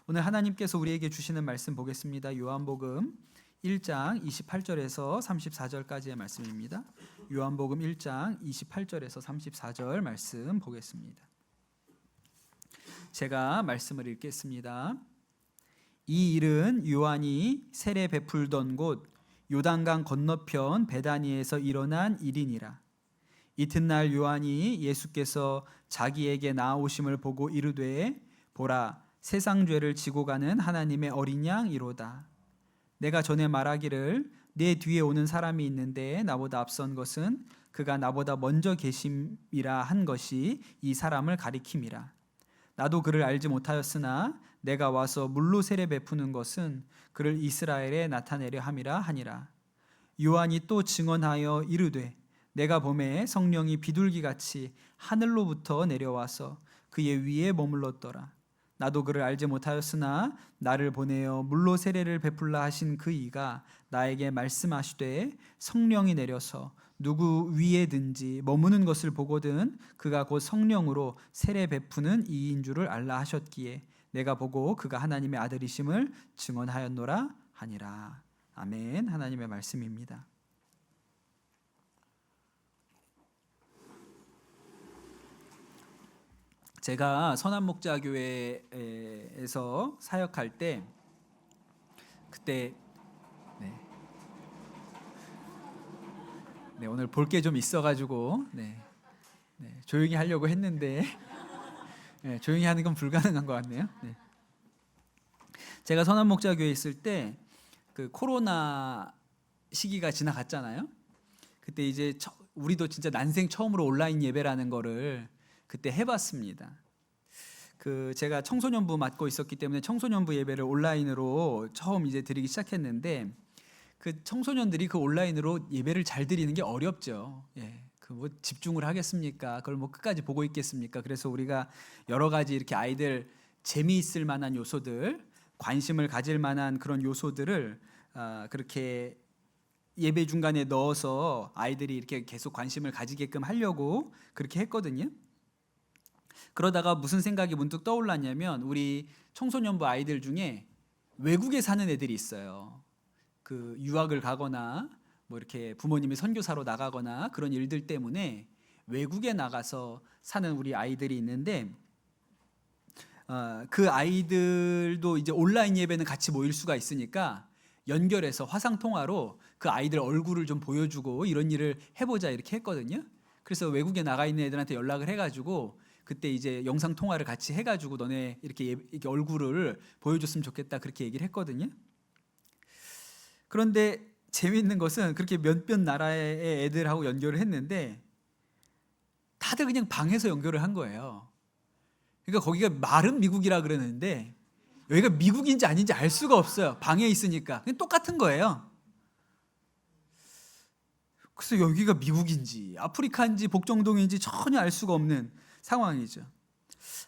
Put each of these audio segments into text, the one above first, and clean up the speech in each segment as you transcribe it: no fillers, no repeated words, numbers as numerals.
오늘 하나님께서 우리에게 주시는 말씀 보겠습니다. 요한복음 1장 28절에서 34절까지의 말씀입니다. 요한복음 1장 28절에서 34절 말씀 보겠습니다. 제가 말씀을 읽겠습니다. 이 일은 요한이 세례 베풀던 곳 요단강 건너편 베다니에서 일어난 일이니라. 이튿날 요한이 예수께서 자기에게 나아오심을 보고 이르되 보라 세상 죄를 지고 가는 하나님의 어린 양이로다. 내가 전에 말하기를 내 뒤에 오는 사람이 있는데 나보다 앞선 것은 그가 나보다 먼저 계심이라 한 것이 이 사람을 가리킴이라. 나도 그를 알지 못하였으나 내가 와서 물로 세례 베푸는 것은 그를 이스라엘에 나타내려 함이라 하니라. 요한이 또 증언하여 이르되 내가 보매 성령이 비둘기같이 하늘로부터 내려와서 그의 위에 머물렀더라. 나도 그를 알지 못하였으나 나를 보내어 물로 세례를 베풀라 하신 그 이가 나에게 말씀하시되 성령이 내려서 누구 위에든지 머무는 것을 보거든 그가 곧 성령으로 세례 베푸는 이인 줄을 알라 하셨기에 내가 보고 그가 하나님의 아들이심을 증언하였노라 하니라. 아멘. 하나님의 말씀입니다. 제가 선한목자교회에서 사역할 때 그때 오늘 볼 게 좀 있어가지고 조용히 하려고 했는데 조용히 하는 건 불가능한 것 같네요. 제가 선한목자교회에 있을 때 그 코로나 시기가 지나갔잖아요. 그때 이제 우리도 진짜 난생 처음으로 온라인 예배라는 거를 그때 해봤습니다. 제가 청소년부 맡고 있었기 때문에 청소년부 예배를 온라인으로 처음 이제 드리기 시작했는데 그 청소년들이 그 온라인으로 예배를 잘 드리는 게 어렵죠. 뭐 집중을 하겠습니까? 그걸 뭐 끝까지 보고 있겠습니까? 그래서 우리가 여러 가지 이렇게 아이들 재미있을 만한 요소들, 관심을 가질 만한 그런 요소들을 그렇게 예배 중간에 넣어서 아이들이 이렇게 계속 관심을 가지게끔 하려고 그렇게 했거든요. 그러다가 무슨 생각이 문득 떠올랐냐면 우리 청소년부 아이들 중에 외국에 사는 애들이 있어요. 그 유학을 가거나 뭐 이렇게 부모님이 선교사로 나가거나 그런 일들 때문에 외국에 나가서 사는 우리 아이들이 있는데 그 아이들도 이제 온라인 예배는 같이 모일 수가 있으니까 연결해서 화상 통화로 그 아이들 얼굴을 좀 보여주고 이런 일을 해보자 이렇게 했거든요. 그래서 외국에 나가 있는 애들한테 연락을 해가지고 그때 이제 영상 통화를 같이 해가지고 너네 이렇게 얼굴을 보여줬으면 좋겠다 그렇게 얘기를 했거든요. 그런데 재미있는 것은 그렇게 몇몇 나라의 애들하고 연결을 했는데 다들 그냥 방에서 연결을 한 거예요. 그러니까 거기가 말은 미국이라 그러는데 여기가 미국인지 아닌지 알 수가 없어요. 방에 있으니까 그냥 똑같은 거예요. 그래서 여기가 미국인지 아프리카인지 복정동인지 전혀 알 수가 없는 상황이죠.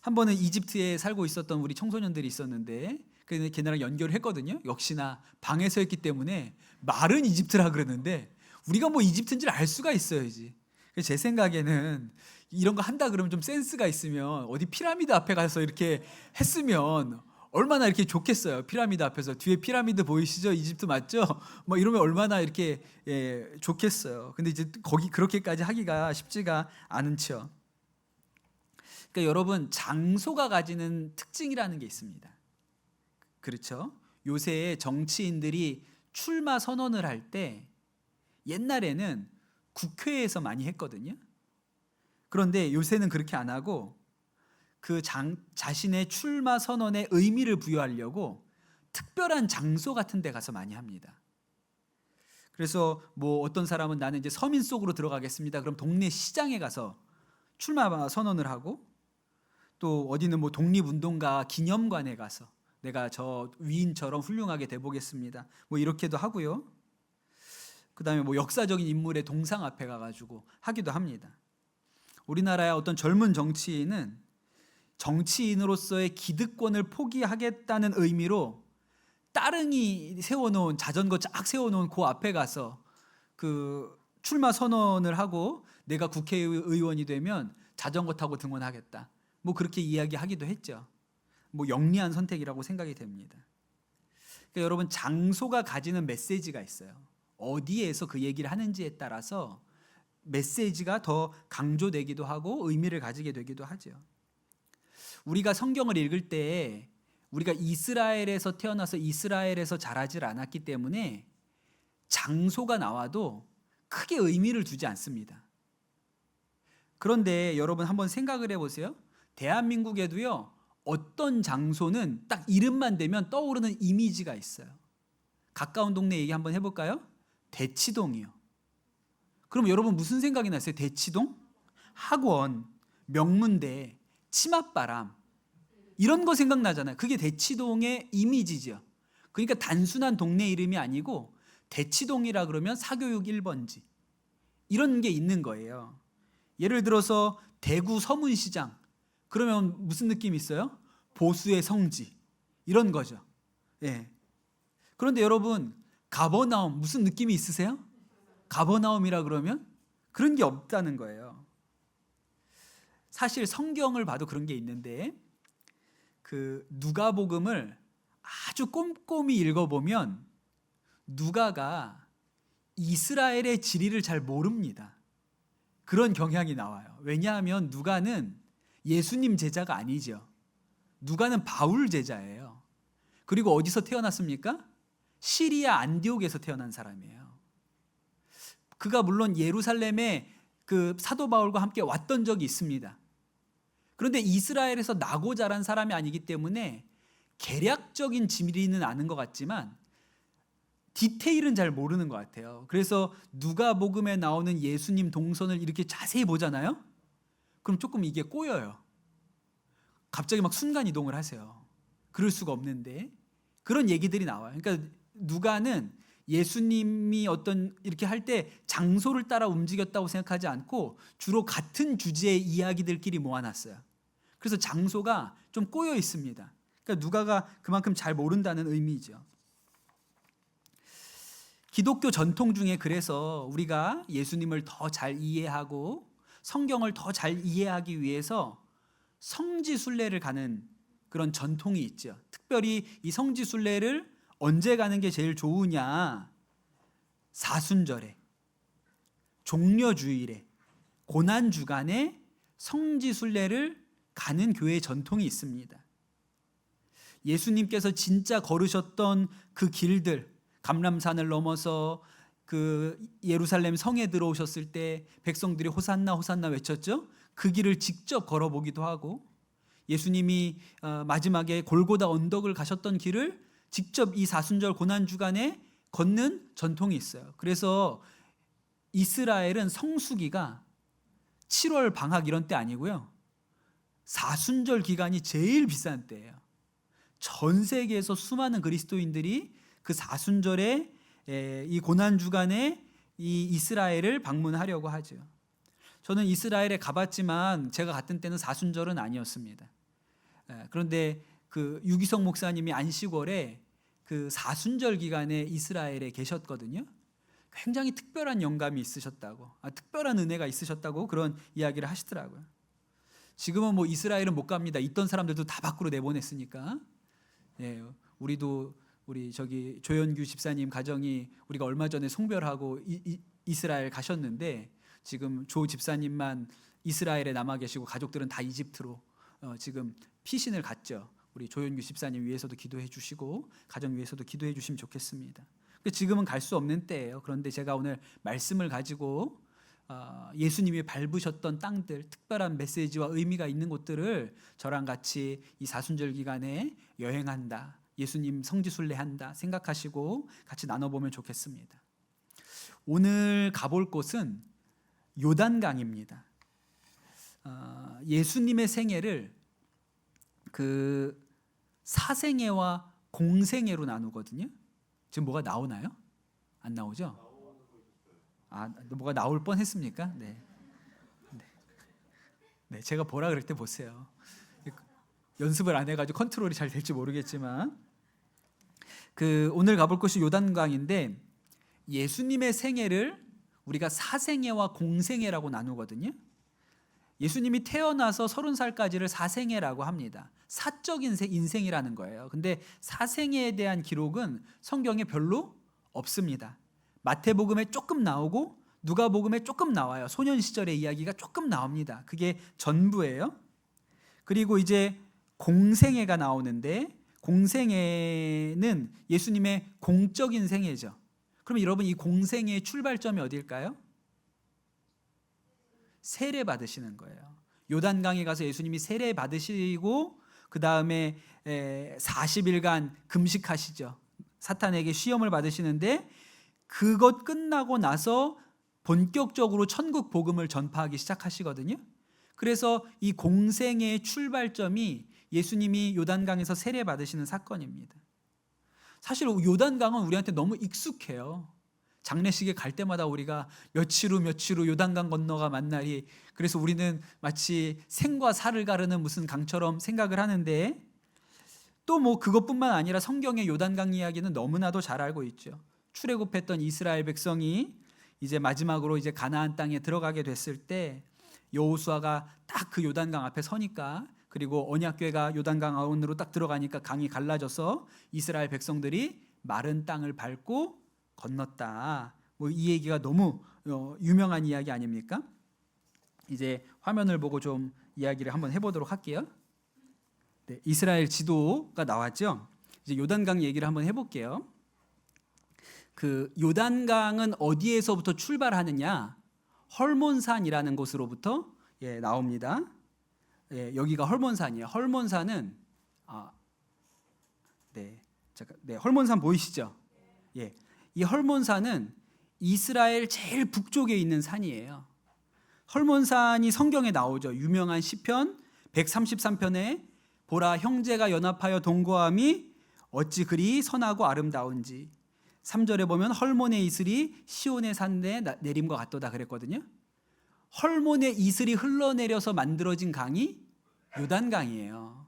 한 번은 이집트에 살고 있었던 우리 청소년들이 있었는데 걔네랑 연결을 했거든요. 역시나 방에서 했기 때문에 말은 이집트라 그러는데 우리가 뭐 이집트인지를 알 수가 있어야지. 제 생각에는 이런 거 한다 그러면 좀 센스가 있으면 어디 피라미드 앞에 가서 이렇게 했으면 얼마나 이렇게 좋겠어요. 피라미드 앞에서 뒤에 피라미드 보이시죠? 이집트 맞죠? 뭐 이러면 얼마나 이렇게 좋겠어요. 근데 이제 거기 그렇게까지 하기가 쉽지가 않은죠. 그러니까 여러분 장소가 가지는 특징이라는 게 있습니다. 그렇죠? 요새 정치인들이 출마 선언을 할 때 옛날에는 국회에서 많이 했거든요. 그런데 요새는 그렇게 안 하고 자신의 출마 선언에 의미를 부여하려고 특별한 장소 같은 데 가서 많이 합니다. 그래서 뭐 어떤 사람은 나는 이제 서민 속으로 들어가겠습니다. 그럼 동네 시장에 가서 출마 선언을 하고 또 어디는 뭐 독립운동가 기념관에 가서 내가 저 위인처럼 훌륭하게 돼보겠습니다. 뭐 이렇게도 하고요. 그다음에 뭐 역사적인 인물의 동상 앞에 가가지고 하기도 합니다. 우리나라의 어떤 젊은 정치인은 정치인으로서의 기득권을 포기하겠다는 의미로 따릉이 세워놓은 자전거 쫙 세워놓은 그 앞에 가서 그 출마 선언을 하고 내가 국회의원이 되면 자전거 타고 등원하겠다. 뭐 그렇게 이야기하기도 했죠. 영리한 선택이라고 생각이 됩니다. 그러니까 여러분, 장소가 가지는 메시지가 있어요. 어디에서 그 얘기를 하는지에 따라서 메시지가 더 강조되기도 하고 의미를 가지게 되기도 하죠. 우리가 성경을 읽을 때 우리가 이스라엘에서 태어나서 이스라엘에서 자라질 않았기 때문에 장소가 나와도 크게 의미를 두지 않습니다. 그런데 여러분 한번 생각을 해보세요. 대한민국에도요, 어떤 장소는 딱 이름만 되면 떠오르는 이미지가 있어요. 가까운 동네 얘기 한번 해볼까요? 대치동이요. 그럼 여러분 무슨 생각이 났어요? 대치동? 학원, 명문대, 치맛바람, 이런 거 생각나잖아요. 그게 대치동의 이미지죠. 그러니까 단순한 동네 이름이 아니고 대치동이라 그러면 사교육 1번지, 이런 게 있는 거예요. 예를 들어서 대구 서문시장, 그러면 무슨 느낌이 있어요? 보수의 성지, 이런 거죠. 예. 그런데 여러분, 가버나움 무슨 느낌이 있으세요? 가버나움이라 그러면 그런 게 없다는 거예요. 사실 성경을 봐도 그런 게 있는데, 그 누가복음을 아주 꼼꼼히 읽어보면 누가가 이스라엘의 지리를 잘 모릅니다. 그런 경향이 나와요. 왜냐하면 누가는 예수님 제자가 아니죠. 누가는 바울 제자예요. 그리고 어디서 태어났습니까? 시리아 안디옥에서 태어난 사람이에요. 그가 물론 예루살렘에 그 사도 바울과 함께 왔던 적이 있습니다. 그런데 이스라엘에서 나고 자란 사람이 아니기 때문에 개략적인 지리는 아는 것 같지만 디테일은 잘 모르는 것 같아요. 그래서 누가복음에 나오는 예수님 동선을 이렇게 자세히 보잖아요. 그럼 조금 이게 꼬여요. 갑자기 막 순간 이동을 하세요. 그럴 수가 없는데 그런 얘기들이 나와요. 그러니까 누가는 예수님이 어떤 이렇게 할 때 장소를 따라 움직였다고 생각하지 않고 주로 같은 주제의 이야기들끼리 모아놨어요. 그래서 장소가 좀 꼬여 있습니다. 그러니까 누가가 그만큼 잘 모른다는 의미죠. 기독교 전통 중에 그래서 우리가 예수님을 더 잘 이해하고 성경을 더 잘 이해하기 위해서 성지순례를 가는 그런 전통이 있죠. 특별히 이 성지순례를 언제 가는 게 제일 좋으냐? 사순절에, 종려주일에, 고난주간에 성지순례를 가는 교회 전통이 있습니다. 예수님께서 진짜 걸으셨던 그 길들, 감람산을 넘어서 그 예루살렘 성에 들어오셨을 때 백성들이 호산나 호산나 외쳤죠. 그 길을 직접 걸어보기도 하고, 예수님이 마지막에 골고다 언덕을 가셨던 길을 직접 이 사순절 고난주간에 걷는 전통이 있어요. 그래서 이스라엘은 성수기가 7월 방학 이런 때 아니고요, 사순절 기간이 제일 비싼 때예요. 전 세계에서 수많은 그리스도인들이 그 사순절에 이 고난주간에 이 이스라엘을 방문하려고 하죠. 저는 이스라엘에 가봤지만 제가 갔던 때는 사순절은 아니었습니다. 그런데 그 유기성 목사님이 안식월에 그 사순절 기간에 이스라엘에 계셨거든요. 굉장히 특별한 영감이 있으셨다고, 특별한 은혜가 있으셨다고 그런 이야기를 하시더라고요. 지금은 뭐 이스라엘은 못 갑니다. 있던 사람들도 다 밖으로 내보냈으니까. 예, 우리 저기 조현규 집사님 가정이 우리가 얼마 전에 송별하고 이스라엘 가셨는데, 지금 조 집사님만 이스라엘에 남아 계시고 가족들은 다 이집트로 지금 피신을 갔죠. 우리 조현규 집사님 위해서도 기도해 주시고 가정 위해서도 기도해 주시면 좋겠습니다. 지금은 갈 수 없는 때예요. 그런데 제가 오늘 말씀을 가지고 예수님이 밟으셨던 땅들, 특별한 메시지와 의미가 있는 곳들을 저랑 같이 이 사순절 기간에 여행한다, 예수님 성지순례한다 생각하시고 같이 나눠보면 좋겠습니다. 오늘 가볼 곳은 요단강입니다. 예수님의 생애를 그 사생애와 공생애로 나누거든요. 지금 뭐가 나오나요? 안 나오죠? 뭐가 나올 뻔했습니까? 네. 제가 보라 그럴 때 보세요. 연습을 안 해가지고 컨트롤이 잘 될지 모르겠지만, 그 오늘 가볼 곳이 요단강인데, 예수님의 생애를 우리가 사생애와 공생애라고 나누거든요. 예수님이 태어나서 30살까지를 사생애라고 합니다. 사적 인생이라는 거예요. 근데 사생애에 대한 기록은 성경에 별로 없습니다. 마태복음에 조금 나오고 누가복음에 조금 나와요. 소년 시절의 이야기가 조금 나옵니다. 그게 전부예요. 그리고 이제 공생애가 나오는데 공생애는 예수님의 공적인 생애죠. 그럼 여러분 이 공생애의 출발점이 어딜까요? 세례 받으시는 거예요. 요단강에 가서 예수님이 세례 받으시고 그 다음에 40일간 금식하시죠. 사탄에게 시험을 받으시는데 그것 끝나고 나서 본격적으로 천국 복음을 전파하기 시작하시거든요. 그래서 이 공생애의 출발점이 예수님이 요단강에서 세례 받으시는 사건입니다. 사실 요단강은 우리한테 너무 익숙해요. 장례식에 갈 때마다 우리가 며칠 후 요단강 건너가 만나리, 그래서 우리는 마치 생과 사를 가르는 무슨 강처럼 생각을 하는데, 또 뭐 그것뿐만 아니라 성경의 요단강 이야기는 너무나도 잘 알고 있죠. 출애굽했던 이스라엘 백성이 이제 마지막으로 이제 가나안 땅에 들어가게 됐을 때 여호수아가 딱 그 요단강 앞에 서니까, 그리고 언약궤가 요단강 안으로 딱 들어가니까 강이 갈라져서 이스라엘 백성들이 마른 땅을 밟고 건넜다. 뭐 이 얘기가 너무 유명한 이야기 아닙니까? 이제 화면을 보고 좀 이야기를 한번 해보도록 할게요. 네, 이스라엘 지도가 나왔죠. 이제 요단강 얘기를 한번 해볼게요. 그 요단강은 어디에서부터 출발하느냐? 헐몬산이라는 곳으로부터 나옵니다. 여기가 헐몬산이에요. 헐몬산은 헐몬산 보이시죠? 이 헐몬산은 이스라엘 제일 북쪽에 있는 산이에요. 헐몬산이 성경에 나오죠. 유명한 시편 133편에 보라 형제가 연합하여 동거함이 어찌 그리 선하고 아름다운지. 3절에 보면 헐몬의 이슬이 시온의 산에 내림과 같도다 그랬거든요. 헐몬의 이슬이 흘러내려서 만들어진 강이 요단강이에요.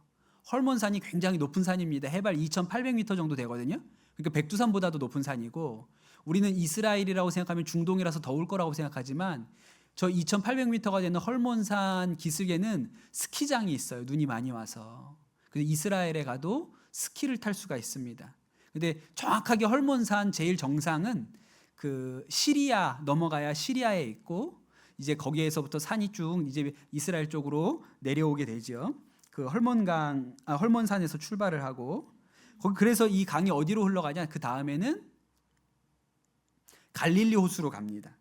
헐몬산이 굉장히 높은 산입니다. 해발 2,800m 정도 되거든요. 그러니까 백두산보다도 높은 산이고, 우리는 이스라엘이라고 생각하면 중동이라서 더울 거라고 생각하지만 저 2,800m가 되는 헐몬산 기슭에는 스키장이 있어요. 눈이 많이 와서. 그래서 이스라엘에 가도 스키를 탈 수가 있습니다. 근데 정확하게 헐몬산 제일 정상은 그 시리아 넘어가야 시리아에 있고, 이제 거기에서부터 산이 쭉 이제 이스라엘 쪽으로 내려오게 되죠. 그 헐몬산에서 출발을 하고, 그래서 이 강이 어디로 흘러가냐? 그 다음에는 갈릴리 호수로 갑니다.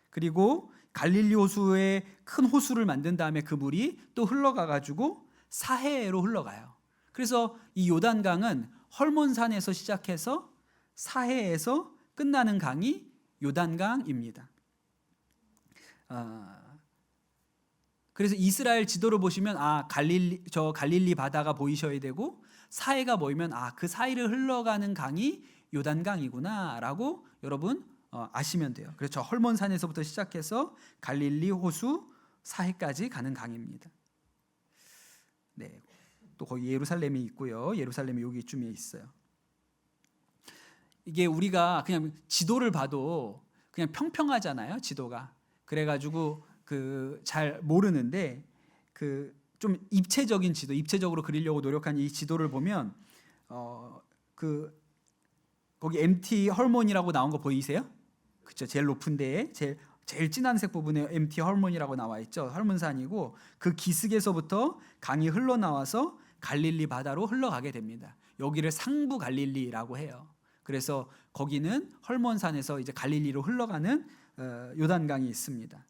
그리고 갈릴리 호수에 큰 호수를 만든 다음에 그 물이 또 흘러가 가지고 사해로 흘러가요. 그래서 이 요단강은 헐몬산에서 시작해서 사해에서 끝나는 강이 요단강입니다. 그래서 이스라엘 지도를 보시면 갈릴리 바다가 보이셔야 되고, 사해가 보이면 그 사이를 흘러가는 강이 요단강이구나라고 여러분 아시면 돼요. 그래서 저 헐몬산에서부터 시작해서 갈릴리 호수 사해까지 가는 강입니다. 네, 또 거기 예루살렘이 있고요. 예루살렘이 여기쯤에 있어요. 이게 우리가 그냥 지도를 봐도 그냥 평평하잖아요. 지도가. 그래가지고 잘 모르는데 좀 입체적인 지도, 입체적으로 그리려고 노력한 이 지도를 보면 거기 MT 헐몬이라고 나온 거 보이세요? 그렇죠. 제일 높은 데에 제일 진한색 부분에 MT 헐몬이라고 나와 있죠. 헐몬산이고 그 기슭에서부터 강이 흘러나와서 갈릴리 바다로 흘러가게 됩니다. 여기를 상부 갈릴리라고 해요. 그래서 거기는 헐몬산에서 이제 갈릴리로 흘러가는 요단강이 있습니다.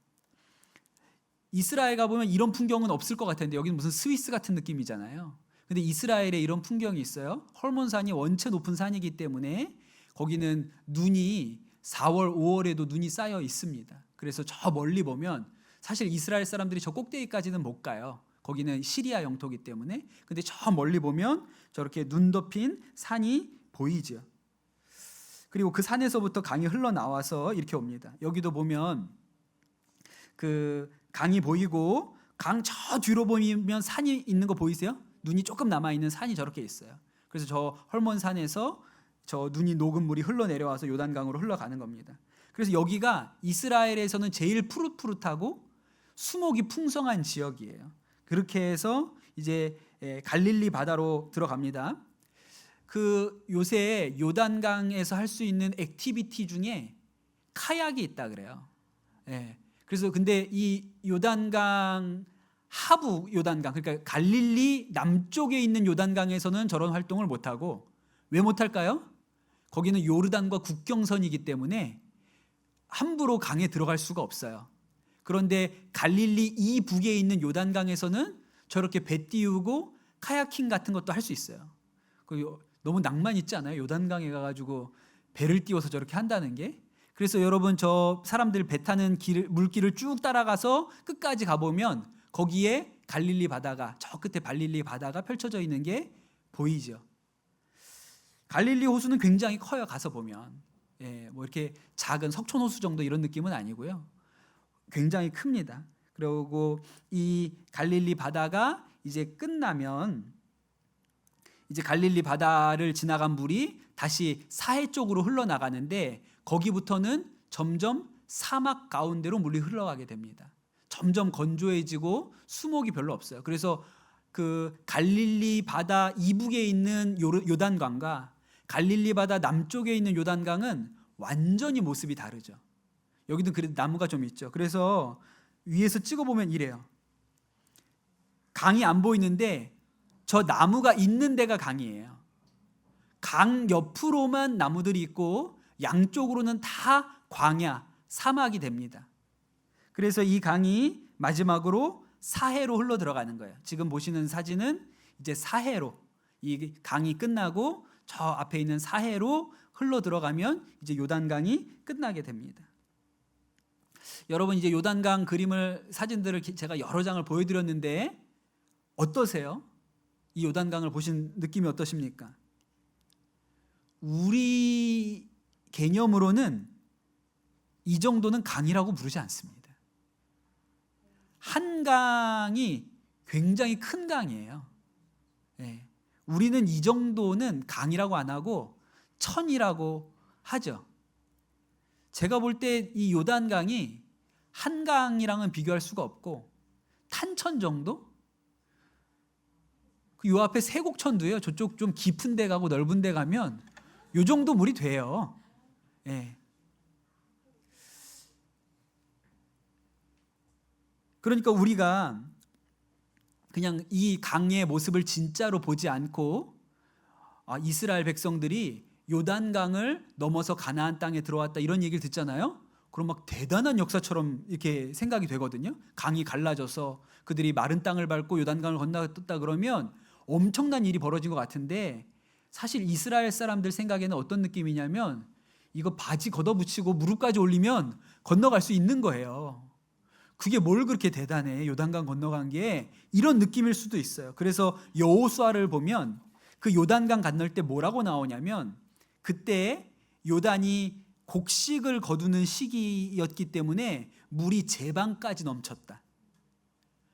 이스라엘 가보면 이런 풍경은 없을 것 같은데 여기는 무슨 스위스 같은 느낌이잖아요. 근데 이스라엘에 이런 풍경이 있어요. 헐몬산이 원체 높은 산이기 때문에 거기는 눈이 4월, 5월에도 눈이 쌓여 있습니다. 그래서 저 멀리 보면 사실 이스라엘 사람들이 저 꼭대기까지는 못 가요. 거기는 시리아 영토이기 때문에. 근데 저 멀리 보면 저렇게 눈 덮인 산이 보이죠. 그리고 그 산에서부터 강이 흘러나와서 이렇게 옵니다. 여기도 보면 그 강이 보이고 강 저 뒤로 보면 산이 있는 거 보이세요? 눈이 조금 남아있는 산이 저렇게 있어요. 그래서 저 헐몬산에서 저 눈이 녹은 물이 흘러내려와서 요단강으로 흘러가는 겁니다. 그래서 여기가 이스라엘에서는 제일 푸릇푸릇하고 수목이 풍성한 지역이에요. 그렇게 해서 이제 갈릴리 바다로 들어갑니다. 그 요새 요단강에서 할 수 있는 액티비티 중에 카약이 있다 그래요. 그래서 근데 이 요단강 하부 요단강, 그러니까 갈릴리 남쪽에 있는 요단강에서는 저런 활동을 못 하고, 왜 못 할까요? 거기는 요르단과 국경선이기 때문에 함부로 강에 들어갈 수가 없어요. 그런데 갈릴리 이북에 있는 요단강에서는 저렇게 배 띄우고 카야킹 같은 것도 할 수 있어요. 너무 낭만 있지 않아요? 요단강에 가가지고 배를 띄워서 저렇게 한다는 게. 그래서 여러분, 저 사람들 배 타는 물길을 쭉 따라가서 끝까지 가보면 거기에 갈릴리 바다가, 저 끝에 갈릴리 바다가 펼쳐져 있는 게 보이죠. 갈릴리 호수는 굉장히 커요. 가서 보면 뭐 이렇게 작은 석촌 호수 정도 이런 느낌은 아니고요, 굉장히 큽니다. 그리고 이 갈릴리 바다가 이제 끝나면 이제 갈릴리 바다를 지나간 물이 다시 사해 쪽으로 흘러나가는데, 거기부터는 점점 사막 가운데로 물이 흘러가게 됩니다. 점점 건조해지고 수목이 별로 없어요. 그래서 그 갈릴리 바다 이북에 있는 요단강과 갈릴리 바다 남쪽에 있는 요단강은 완전히 모습이 다르죠. 여기도 그래도 나무가 좀 있죠. 그래서 위에서 찍어보면 이래요. 강이 안 보이는데 저 나무가 있는 데가 강이에요. 강 옆으로만 나무들이 있고 양쪽으로는 다 광야, 사막이 됩니다. 그래서 이 강이 마지막으로 사해로 흘러 들어가는 거예요. 지금 보시는 사진은 이제 사해로, 이 강이 끝나고 저 앞에 있는 사해로 흘러 들어가면 이제 요단강이 끝나게 됩니다. 여러분, 이제 요단강 그림을, 사진들을 제가 여러 장을 보여드렸는데 어떠세요? 이 요단강을 보신 느낌이 어떠십니까? 우리 개념으로는 이 정도는 강이라고 부르지 않습니다. 한강이 굉장히 큰 강이에요. 우리는 이 정도는 강이라고 안 하고 천이라고 하죠. 제가 볼 때 이 요단강이 한강이랑은 비교할 수가 없고 탄천 정도? 요 앞에 세곡천도요. 저쪽 좀 깊은 데 가고 넓은 데 가면 요 정도 물이 돼요. 그러니까 우리가 그냥 이 강의 모습을 진짜로 보지 않고 이스라엘 백성들이 요단강을 넘어서 가나안 땅에 들어왔다 이런 얘기를 듣잖아요. 그럼 막 대단한 역사처럼 이렇게 생각이 되거든요. 강이 갈라져서 그들이 마른 땅을 밟고 요단강을 건넜다 그러면 엄청난 일이 벌어진 것 같은데, 사실 이스라엘 사람들 생각에는 어떤 느낌이냐면 이거 바지 걷어붙이고 무릎까지 올리면 건너갈 수 있는 거예요. 그게 뭘 그렇게 대단해, 요단강 건너간 게, 이런 느낌일 수도 있어요. 그래서 여호수아를 보면 그 요단강 건널 때 뭐라고 나오냐면, 그때 요단이 곡식을 거두는 시기였기 때문에 물이 제방까지 넘쳤다.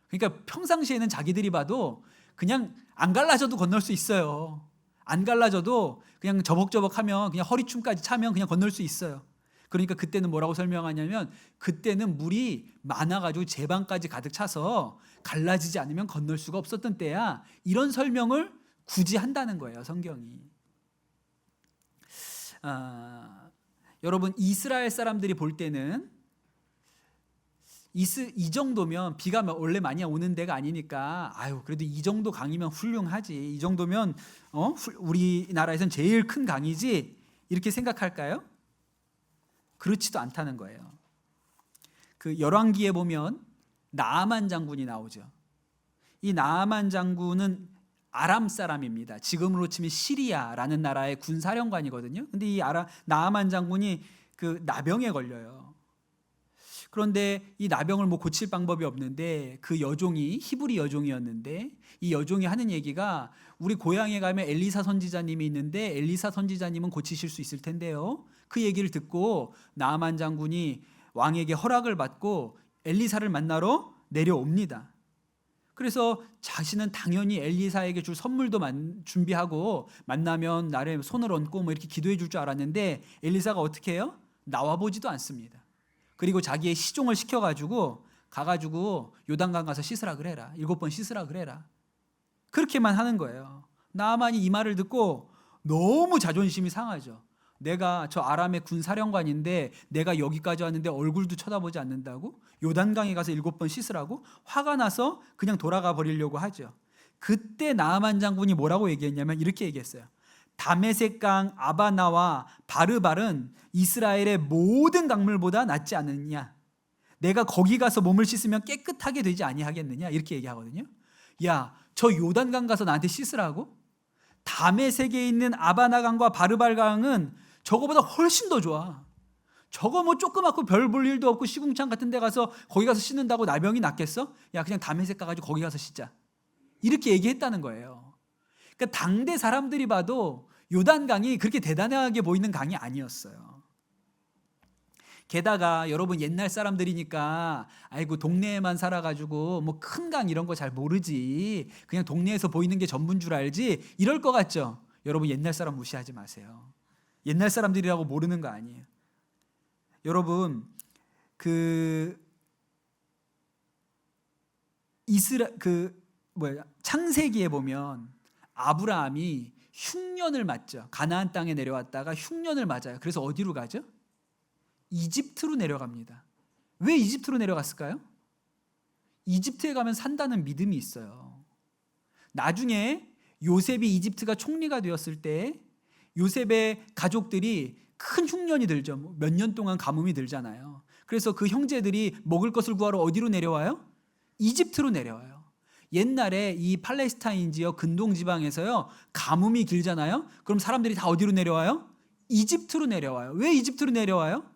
그러니까 평상시에는 자기들이 봐도 그냥 안 갈라져도 건널 수 있어요. 안 갈라져도 그냥 저벅저벅하면, 그냥 허리춤까지 차면 그냥 건널 수 있어요. 그러니까 그때는 뭐라고 설명하냐면, 그때는 물이 많아가지고 제방까지 가득 차서 갈라지지 않으면 건널 수가 없었던 때야. 이런 설명을 굳이 한다는 거예요, 성경이. 여러분, 이스라엘 사람들이 볼 때는 이 정도면, 비가 원래 많이 오는 데가 아니니까 그래도 이 정도 강이면 훌륭하지, 이 정도면 우리나라에선 제일 큰 강이지, 이렇게 생각할까요? 그렇지도 않다는 거예요. 그 열왕기에 보면 나아만 장군이 나오죠. 이 나아만 장군은 아람 사람입니다. 지금으로 치면 시리아라는 나라의 군사령관이거든요. 근데 이 나아만 장군이 그 나병에 걸려요. 그런데 이 나병을 뭐 고칠 방법이 없는데, 그 여종이 히브리 여종이었는데, 이 여종이 하는 얘기가, 우리 고향에 가면 엘리사 선지자님이 있는데 엘리사 선지자님은 고치실 수 있을 텐데요. 그 얘기를 듣고 나아만 장군이 왕에게 허락을 받고 엘리사를 만나러 내려옵니다. 그래서 자신은 당연히 엘리사에게 줄 선물도 준비하고 만나면 나를 손을 얹고 뭐 이렇게 기도해 줄 줄 알았는데, 엘리사가 어떻게 해요? 나와 보지도 않습니다. 그리고 자기의 시종을 시켜가지고 가가지고 요단강 가서 씻으라 그래라. 7번 씻으라 그래라. 그렇게만 하는 거예요. 나만이 이 말을 듣고 너무 자존심이 상하죠. 내가 저 아람의 군사령관인데 내가 여기까지 왔는데 얼굴도 쳐다보지 않는다고? 요단강에 가서 7번 씻으라고? 화가 나서 그냥 돌아가 버리려고 하죠. 그때 나아만 장군이 뭐라고 얘기했냐면 이렇게 얘기했어요. 다메섹강 아바나와 바르발은 이스라엘의 모든 강물보다 낫지 않느냐? 내가 거기 가서 몸을 씻으면 깨끗하게 되지 아니하겠느냐? 이렇게 얘기하거든요. 야, 저 요단강 가서 나한테 씻으라고? 다메섹에 있는 아바나강과 바르발강은 저거보다 훨씬 더 좋아. 저거 뭐 조그맣고 별 볼 일도 없고 시궁창 같은 데 가서 거기 가서 씻는다고 나병이 낫겠어? 야, 그냥 다메섹 가가지고 거기 가서 씻자. 이렇게 얘기했다는 거예요. 그러니까 당대 사람들이 봐도 요단강이 그렇게 대단하게 보이는 강이 아니었어요. 게다가 여러분 옛날 사람들이니까 아이고 동네에만 살아가지고 뭐 큰 강 이런 거 잘 모르지, 그냥 동네에서 보이는 게 전부인 줄 알지, 이럴 것 같죠? 여러분 옛날 사람 무시하지 마세요. 옛날 사람들이라고 모르는 거 아니에요. 여러분 창세기에 보면 아브라함이 흉년을 맞죠. 가나안 땅에 내려왔다가 흉년을 맞아요. 그래서 어디로 가죠? 이집트로 내려갑니다. 왜 이집트로 내려갔을까요? 이집트에 가면 산다는 믿음이 있어요. 나중에 요셉이 이집트가 총리가 되었을 때 요셉의 가족들이 큰 흉년이 들죠. 몇 년 동안 가뭄이 들잖아요. 그래서 그 형제들이 먹을 것을 구하러 어디로 내려와요? 이집트로 내려와요. 옛날에 이 팔레스타인 지역 근동 지방에서요 가뭄이 길잖아요. 그럼 사람들이 다 어디로 내려와요? 이집트로 내려와요. 왜 이집트로 내려와요?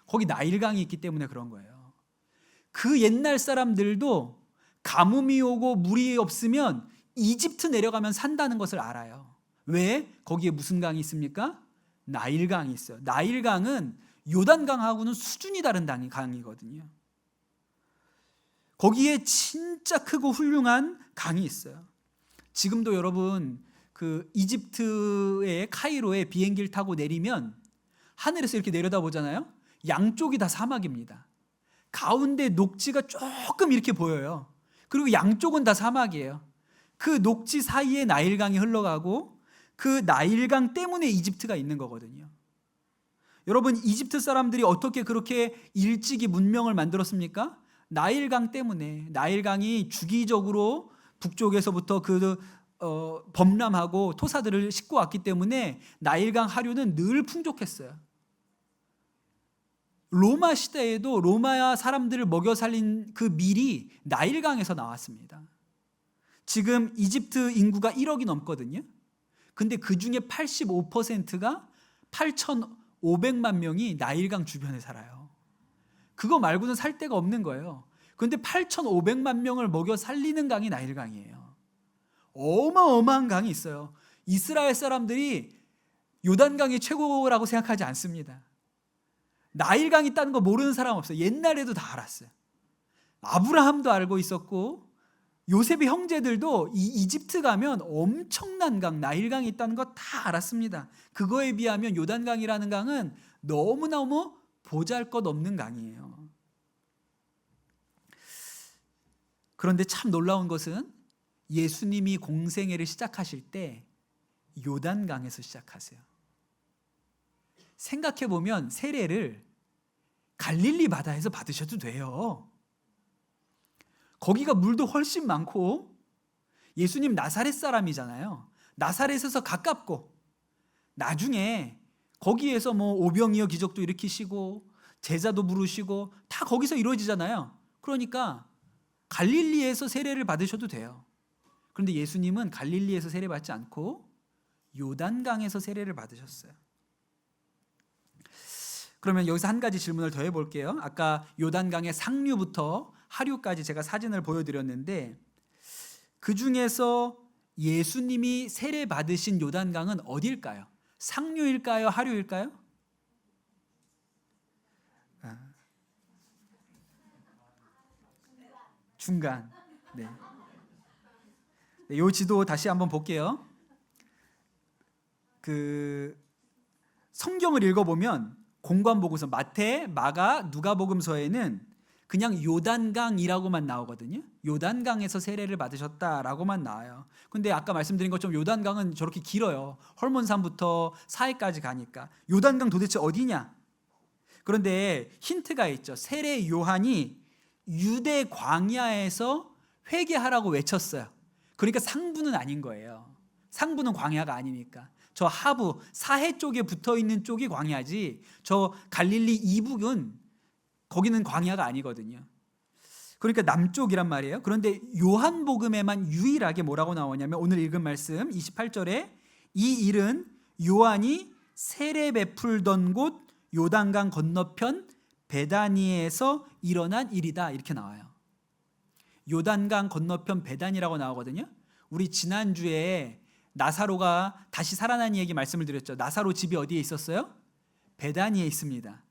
거기 나일강이 있기 때문에 그런 거예요. 그 옛날 사람들도 가뭄이 오고 물이 없으면 이집트 내려가면 산다는 것을 알아요. 왜? 거기에 무슨 강이 있습니까? 나일강이 있어요. 나일강은 요단강하고는 수준이 다른 강이거든요. 거기에 진짜 크고 훌륭한 강이 있어요. 지금도 여러분 그 이집트의 카이로에 비행기를 타고 내리면 하늘에서 이렇게 내려다보잖아요. 양쪽이 다 사막입니다. 가운데 녹지가 조금 이렇게 보여요. 그리고 양쪽은 다 사막이에요. 그 녹지 사이에 나일강이 흘러가고 그 나일강 때문에 이집트가 있는 거거든요. 여러분 이집트 사람들이 어떻게 그렇게 일찍이 문명을 만들었습니까? 나일강 때문에. 나일강이 주기적으로 북쪽에서부터 범람하고 토사들을 싣고 왔기 때문에 나일강 하류는 늘 풍족했어요. 로마 시대에도 로마 사람들을 먹여 살린 그 밀이 나일강에서 나왔습니다. 지금 이집트 인구가 1억이 넘거든요. 근데 그 중에 85%가 8,500만 명이 나일강 주변에 살아요. 그거 말고는 살 데가 없는 거예요. 그런데 8,500만 명을 먹여 살리는 강이 나일강이에요. 어마어마한 강이 있어요. 이스라엘 사람들이 요단강이 최고라고 생각하지 않습니다. 나일강이 있다는 거 모르는 사람 없어요. 옛날에도 다 알았어요. 아브라함도 알고 있었고 요셉의 형제들도 이 이집트 가면 엄청난 강, 나일강이 있다는 거 다 알았습니다. 그거에 비하면 요단강이라는 강은 너무너무 보잘것없는 강이에요. 그런데 참 놀라운 것은 예수님이 공생애를 시작하실 때 요단강에서 시작하세요. 생각해보면 세례를 갈릴리 바다에서 받으셔도 돼요. 거기가 물도 훨씬 많고 예수님 나사렛 사람이잖아요. 나사렛에서 가깝고 나중에 거기에서 뭐 오병이어 기적도 일으키시고 제자도 부르시고 다 거기서 이루어지잖아요. 그러니까 갈릴리에서 세례를 받으셔도 돼요. 그런데 예수님은 갈릴리에서 세례 받지 않고 요단강에서 세례를 받으셨어요. 그러면 여기서 한 가지 질문을 더 해볼게요. 아까 요단강의 상류부터 하류까지 제가 사진을 보여드렸는데 그 중에서 예수님이 세례 받으신 요단강은 어디일까요? 상류일까요? 하류일까요? 중간. 네. 이 지도 다시 한번 볼게요. 성경을 읽어보면 공관복음서 마태, 마가, 누가복음서에는 그냥 요단강이라고만 나오거든요. 요단강에서 세례를 받으셨다라고만 나와요. 근데 아까 말씀드린 것처럼 요단강은 저렇게 길어요. 헐몬산부터 사해까지 가니까. 요단강 도대체 어디냐? 그런데 힌트가 있죠. 세례 요한이 유대 광야에서 회개하라고 외쳤어요. 그러니까 상부는 아닌 거예요. 상부는 광야가 아니니까. 저 하부 사해 쪽에 붙어 있는 쪽이 광야지, 저 갈릴리 이북은 거기는 광야가 아니거든요. 그러니까 남쪽이란 말이에요. 그런데 요한복음에만 유일하게 뭐라고 나오냐면 오늘 읽은 말씀 28절에 이 일은 요한이 세례 베풀던 곳 요단강 건너편 베다니에서 일어난 일이다, 이렇게 나와요. 요단강 건너편 베다니라고 나오거든요. 우리 지난주에 나사로가 다시 살아난 얘기 말씀을 드렸죠. 나사로 집이 어디에 있었어요? 베다니에 있습니다.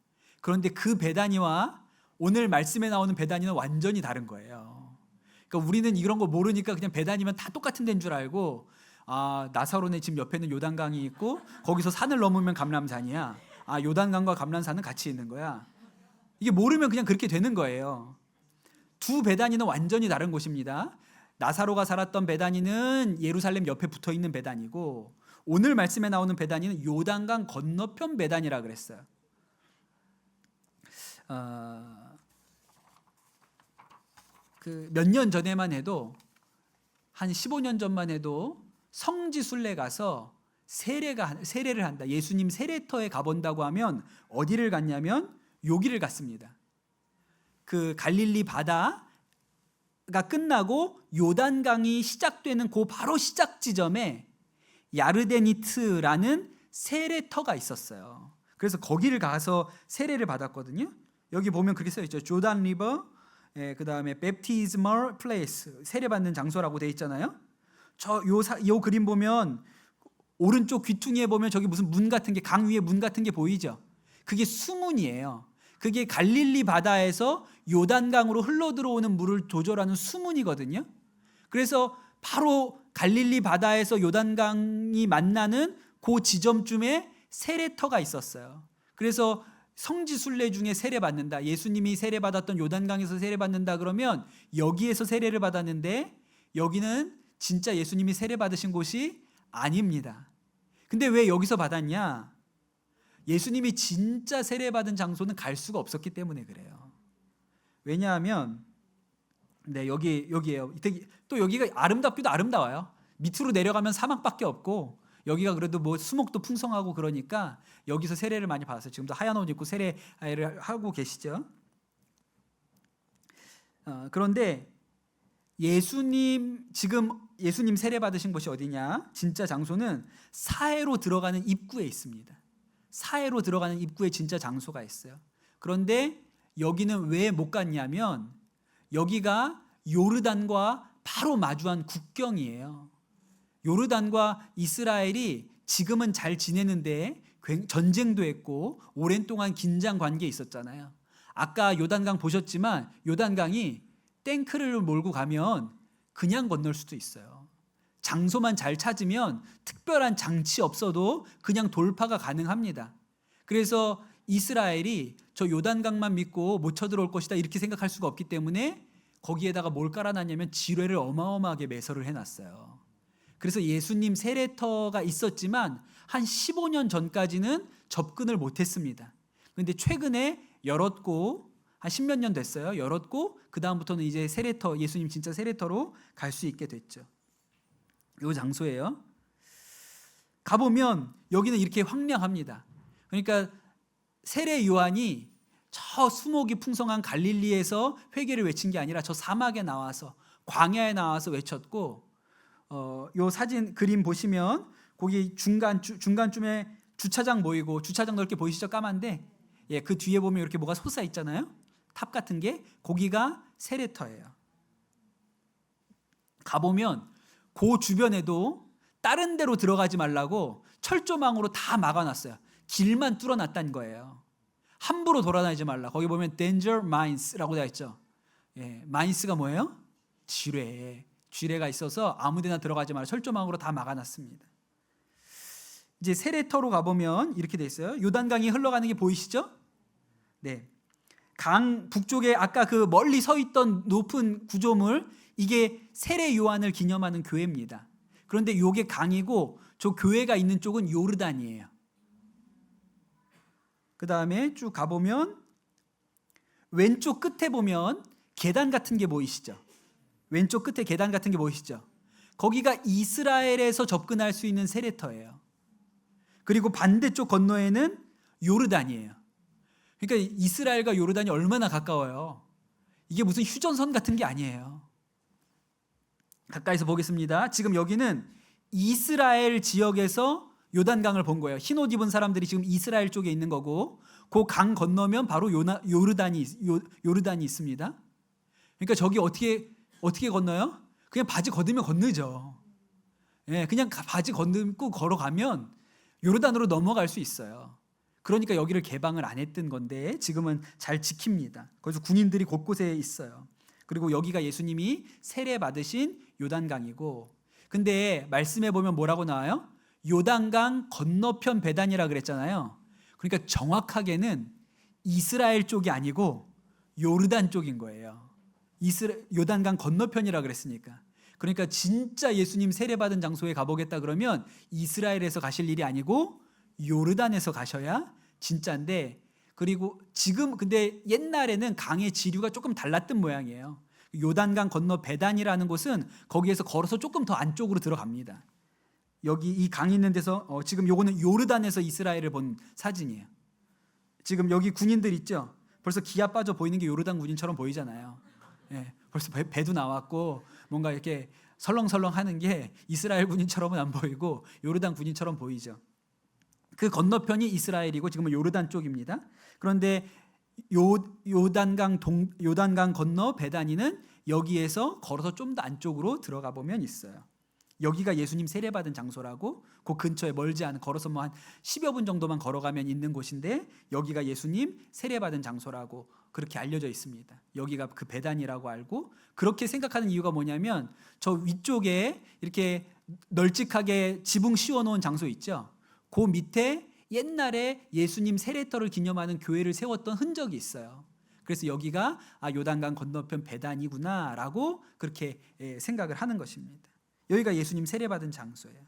그런데 그 베다니와 오늘 말씀에 나오는 베다니는 완전히 다른 거예요. 그러니까 우리는 이런 거 모르니까 그냥 베다니면 다 똑같은 데인 줄 알고, 나사로네 집 옆에는 요단강이 있고 거기서 산을 넘으면 감람산이야. 요단강과 감람산은 같이 있는 거야. 이게 모르면 그냥 그렇게 되는 거예요. 두 베다니는 완전히 다른 곳입니다. 나사로가 살았던 베다니는 예루살렘 옆에 붙어 있는 베다니고, 오늘 말씀에 나오는 베다니는 요단강 건너편 베다니라 그랬어요. 몇 년 전에만 해도, 한 15년 전만 해도 성지순례 가서 세례를 한다, 예수님 세례터에 가본다고 하면 어디를 갔냐면 여기를 갔습니다. 그 갈릴리 바다가 끝나고 요단강이 시작되는 그 바로 시작 지점에 야르데니트라는 세례터가 있었어요. 그래서 거기를 가서 세례를 받았거든요. 여기 보면 그렇게 써 있죠. 조단 리버, 그 다음에 baptismal place, 세례받는 장소라고 돼 있잖아요. 요 그림 보면 오른쪽 귀퉁이에 보면 저기 무슨 문 같은 게, 강 위에 문 같은 게 보이죠. 그게 수문이에요. 그게 갈릴리 바다에서 요단강으로 흘러 들어오는 물을 조절하는 수문이거든요. 그래서 바로 갈릴리 바다에서 요단강이 만나는 그 지점쯤에 세례터가 있었어요. 그래서 성지순례 중에 세례받는다, 예수님이 세례받았던 요단강에서 세례받는다 그러면 여기에서 세례를 받았는데 여기는 진짜 예수님이 세례받으신 곳이 아닙니다. 근데 왜 여기서 받았냐? 예수님이 진짜 세례받은 장소는 갈 수가 없었기 때문에 그래요. 왜냐하면 여기에요. 또 여기가 아름답기도 아름다워요. 밑으로 내려가면 사막밖에 없고, 여기가 그래도 뭐 수목도 풍성하고 그러니까 여기서 세례를 많이 받았어요. 지금도 하얀 옷 입고 세례를 하고 계시죠. 그런데 지금 예수님 세례 받으신 곳이 어디냐? 진짜 장소는 사해로 들어가는 입구에 있습니다. 사해로 들어가는 입구에 진짜 장소가 있어요. 그런데 여기는 왜 못 갔냐면 여기가 요르단과 바로 마주한 국경이에요. 요르단과 이스라엘이 지금은 잘 지내는데 전쟁도 했고 오랜 동안 긴장 관계에 있었잖아요. 아까 요단강 보셨지만 요단강이 탱크를 몰고 가면 그냥 건널 수도 있어요. 장소만 잘 찾으면 특별한 장치 없어도 그냥 돌파가 가능합니다. 그래서 이스라엘이 저 요단강만 믿고 못 쳐들어올 것이다 이렇게 생각할 수가 없기 때문에 거기에다가 뭘 깔아놨냐면 지뢰를 어마어마하게 매설을 해놨어요. 그래서 예수님 세례터가 있었지만 한 15년 전까지는 접근을 못했습니다. 그런데 최근에 열었고, 한 10몇 년 됐어요. 열었고 그 다음부터는 이제 세례터, 예수님 진짜 세례터로 갈 수 있게 됐죠. 이 장소예요. 가보면 여기는 이렇게 황량합니다. 그러니까 세례 요한이 저 수목이 풍성한 갈릴리에서 회개를 외친 게 아니라 저 사막에 나와서, 광야에 나와서 외쳤고, 요 사진 그림 보시면 거기 중간쯤에 주차장 보이고, 주차장 넓게 보이시죠? 까만데, 그 뒤에 보면 이렇게 뭐가 솟아 있잖아요. 탑 같은 게, 거기가 세례터예요. 가보면 그 주변에도 다른 데로 들어가지 말라고 철조망으로 다 막아놨어요. 길만 뚫어놨다는 거예요. 함부로 돌아다니지 말라. 거기 보면 danger mines라고 되어 있죠. mines가 뭐예요? 쥐레가 있어서 아무데나 들어가지 말라. 철조망으로 다 막아놨습니다. 이제 세례터로 가보면 이렇게 돼 있어요. 요단강이 흘러가는 게 보이시죠? 네. 강 북쪽에 아까 그 멀리 서 있던 높은 구조물, 이게 세례 요한을 기념하는 교회입니다. 그런데 요게 강이고 저 교회가 있는 쪽은 요르단이에요. 그 다음에 쭉 가보면 왼쪽 끝에 보면 계단 같은 게 보이시죠? 왼쪽 끝에 계단 같은 게 보이시죠? 거기가 이스라엘에서 접근할 수 있는 세례터예요. 그리고 반대쪽 건너에는 요르단이에요. 그러니까 이스라엘과 요르단이 얼마나 가까워요. 이게 무슨 휴전선 같은 게 아니에요. 가까이서 보겠습니다. 지금 여기는 이스라엘 지역에서 요단강을 본 거예요. 흰옷 입은 사람들이 지금 이스라엘 쪽에 있는 거고, 그 강 건너면 바로 요르단이 있습니다. 그러니까 저기 어떻게 건너요? 그냥 바지 걷으면 건너죠. 예, 그냥 바지 걷고 걸어가면 요르단으로 넘어갈 수 있어요. 그러니까 여기를 개방을 안 했던 건데 지금은 잘 지킵니다. 그래서 군인들이 곳곳에 있어요. 그리고 여기가 예수님이 세례 받으신 요단강이고, 근데 말씀해 보면 뭐라고 나와요? 요단강 건너편 베단이라 그랬잖아요. 그러니까 정확하게는 이스라엘 쪽이 아니고 요르단 쪽인 거예요. 요단강 건너편이라 그랬으니까. 그러니까 진짜 예수님 세례 받은 장소에 가보겠다 그러면 이스라엘에서 가실 일이 아니고 요르단에서 가셔야 진짜인데, 그리고 지금 근데 옛날에는 강의 지류가 조금 달랐던 모양이에요. 요단강 건너 베단이라는 곳은 거기에서 걸어서 조금 더 안쪽으로 들어갑니다. 여기 이 강 있는 데서 지금 요거는 요르단에서 이스라엘을 본 사진이에요. 지금 여기 군인들 있죠? 벌써 기아 빠져 보이는 게 요르단 군인처럼 보이잖아요. 예, 벌써 배도 나왔고 뭔가 이렇게 설렁설렁 하는 게 이스라엘 군인처럼은 안 보이고 요르단 군인처럼 보이죠. 그 건너편이 이스라엘이고 지금은 요르단 쪽입니다. 그런데 요단강 건너 베다니는 여기에서 걸어서 좀 더 안쪽으로 들어가 보면 있어요. 여기가 예수님 세례받은 장소라고, 그 근처에 멀지 않은, 걸어서 뭐 한 10여 분 정도만 걸어가면 있는 곳인데 여기가 예수님 세례받은 장소라고 그렇게 알려져 있습니다. 여기가 그 베단이라고 알고, 그렇게 생각하는 이유가 뭐냐면 저 위쪽에 이렇게 널찍하게 지붕 씌워놓은 장소 있죠. 그 밑에 옛날에 예수님 세례터를 기념하는 교회를 세웠던 흔적이 있어요. 그래서 여기가 요단강 건너편 베단이구나라고 그렇게 생각을 하는 것입니다. 여기가 예수님 세례받은 장소예요.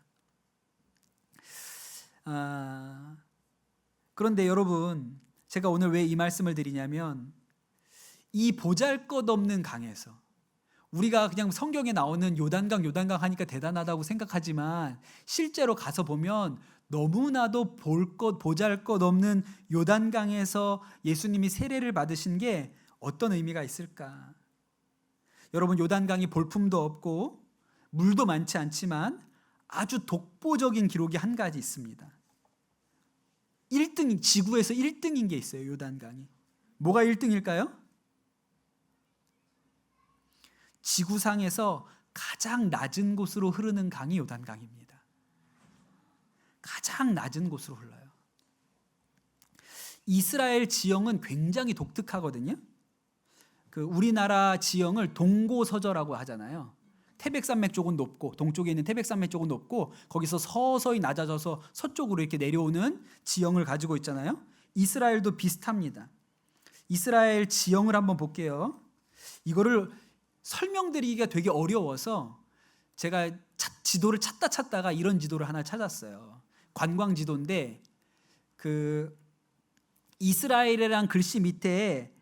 그런데 여러분, 제가 오늘 왜 이 말씀을 드리냐면, 이 보잘것없는 강에서, 우리가 그냥 성경에 나오는 요단강 하니까 대단하다고 생각하지만 실제로 가서 보면 너무나도 보잘것없는 요단강에서 예수님이 세례를 받으신 게 어떤 의미가 있을까? 여러분, 요단강이 볼품도 없고 물도 많지 않지만 아주 독보적인 기록이 한 가지 있습니다. 1등, 지구에서 1등인 게 있어요. 요단강이. 뭐가 1등일까요? 지구상에서 가장 낮은 곳으로 흐르는 강이 요단강입니다. 가장 낮은 곳으로 흘러요. 이스라엘 지형은 굉장히 독특하거든요. 그 우리나라 지형을 동고서저라고 하잖아요. 태백산맥 쪽은 높고, 동쪽에 있는 태백산맥 쪽은 높고, 거기서 서서히 낮아져서 서쪽으로 이렇게 내려오는 지형을 가지고 있잖아요. 이스라엘도 비슷합니다. 이스라엘 지형을 한번 볼게요. 이거를 설명드리기가 되게 어려워서 제가 지도를 찾다가 이런 지도를 하나 찾았어요. 관광 지도인데, 그 이스라엘이라는 글씨 밑에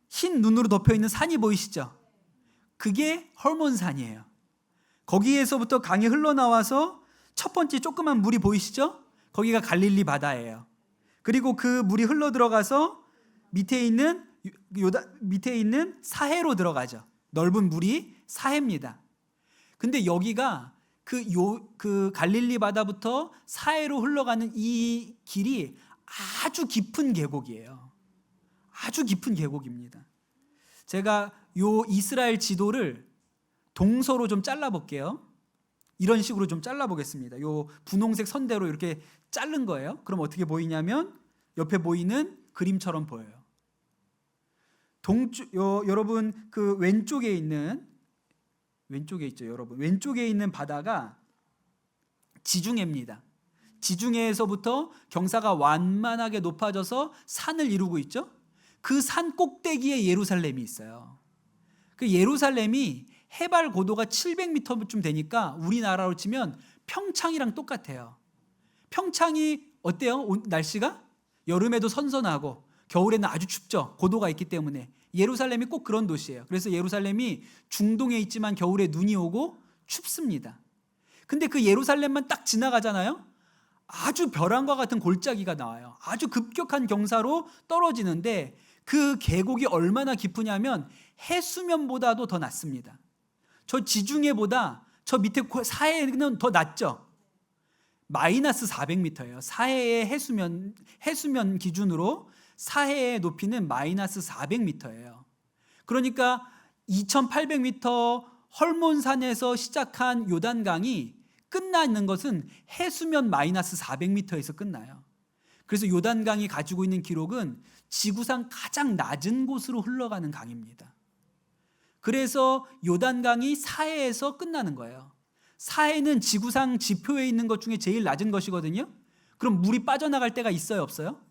흰 눈으로 덮여 있는 산이 보이시죠? 그게 헐몬산이에요. 거기에서부터 강이 흘러나와서 첫 번째 조그만 물이 보이시죠? 거기가 갈릴리 바다예요. 그리고 그 물이 흘러 들어가서 밑에 있는 사해로 들어가죠. 넓은 물이 사해입니다. 근데 여기가 그 갈릴리 바다부터 사해로 흘러가는 이 길이 아주 깊은 계곡이에요. 아주 깊은 계곡입니다. 제가 요 이스라엘 지도를 동서로 좀 잘라볼게요. 이런 식으로 좀 잘라보겠습니다. 요 분홍색 선대로 이렇게 자른 거예요. 그럼 어떻게 보이냐면 옆에 보이는 그림처럼 보여요. 여러분 그 왼쪽에 있죠, 여러분. 왼쪽에 있는 바다가 지중해입니다. 지중해에서부터 경사가 완만하게 높아져서 산을 이루고 있죠. 그 산 꼭대기에 예루살렘이 있어요. 그 예루살렘이 해발 고도가 700m쯤 되니까 우리나라로 치면 평창이랑 똑같아요. 평창이 어때요? 날씨가? 여름에도 선선하고 겨울에는 아주 춥죠. 고도가 있기 때문에. 예루살렘이 꼭 그런 도시예요. 그래서 예루살렘이 중동에 있지만 겨울에 눈이 오고 춥습니다. 근데 그 예루살렘만 딱 지나가잖아요. 아주 벼랑과 같은 골짜기가 나와요. 아주 급격한 경사로 떨어지는데 그 계곡이 얼마나 깊으냐면 해수면보다도 더 낮습니다. 저 지중해보다 저 밑에 사해는 더 낮죠. 마이너스 400m예요. 사해의 해수면 기준으로 사해의 높이는 마이너스 400m예요. 그러니까 2800m 헐몬산에서 시작한 요단강이 끝나는 것은 해수면 마이너스 400m에서 끝나요. 그래서 요단강이 가지고 있는 기록은 지구상 가장 낮은 곳으로 흘러가는 강입니다. 그래서 요단강이 사해에서 끝나는 거예요. 사해는 지구상 지표에 있는 것 중에 제일 낮은 것이거든요. 그럼 물이 빠져나갈 때가 있어요, 없어요?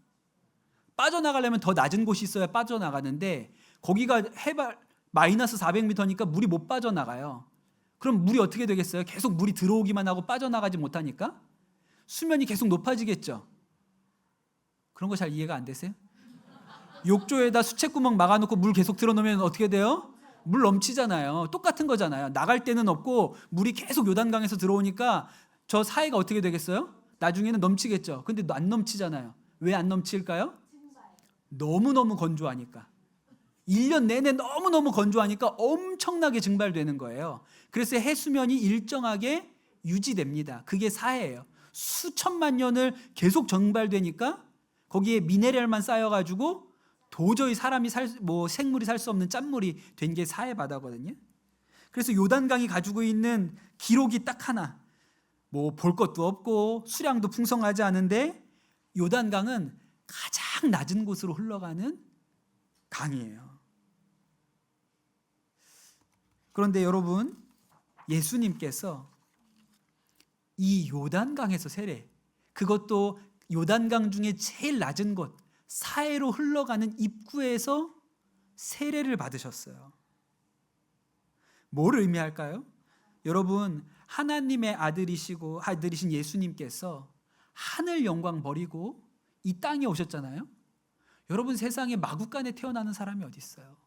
빠져나가려면 더 낮은 곳이 있어야 빠져나가는데 거기가 해발 마이너스 400m니까 물이 못 빠져나가요. 그럼 물이 어떻게 되겠어요? 계속 물이 들어오기만 하고 빠져나가지 못하니까 수면이 계속 높아지겠죠. 그런 거 잘 이해가 안 되세요? 욕조에다 수채구멍 막아놓고 물 계속 틀어놓으면 어떻게 돼요? 물 넘치잖아요. 똑같은 거잖아요. 나갈 데는 없고 물이 계속 요단강에서 들어오니까 저 사이가 어떻게 되겠어요? 나중에는 넘치겠죠. 근데 안 넘치잖아요. 왜 안 넘칠까요? 너무너무 건조하니까. 1년 내내 너무너무 건조하니까 엄청나게 증발되는 거예요. 그래서 해수면이 일정하게 유지됩니다. 그게 사해예요. 수천만 년을 계속 증발되니까 거기에 미네랄만 쌓여가지고 도저히 사람이 생물이 살 수 없는 짠물이 된 게 사해 바다거든요. 그래서 요단강이 가지고 있는 기록이 딱 하나. 볼 것도 없고 수량도 풍성하지 않은데 요단강은 가장 낮은 곳으로 흘러가는 강이에요. 그런데 여러분, 예수님께서 이 요단강에서 세례, 그것도 요단강 중에 제일 낮은 곳 사해로 흘러가는 입구에서 세례를 받으셨어요. 뭘 의미할까요? 여러분, 하나님의 아들이신 예수님께서 하늘 영광 버리고 이 땅에 오셨잖아요. 여러분, 세상에 마구간에 태어나는 사람이 어디 있어요?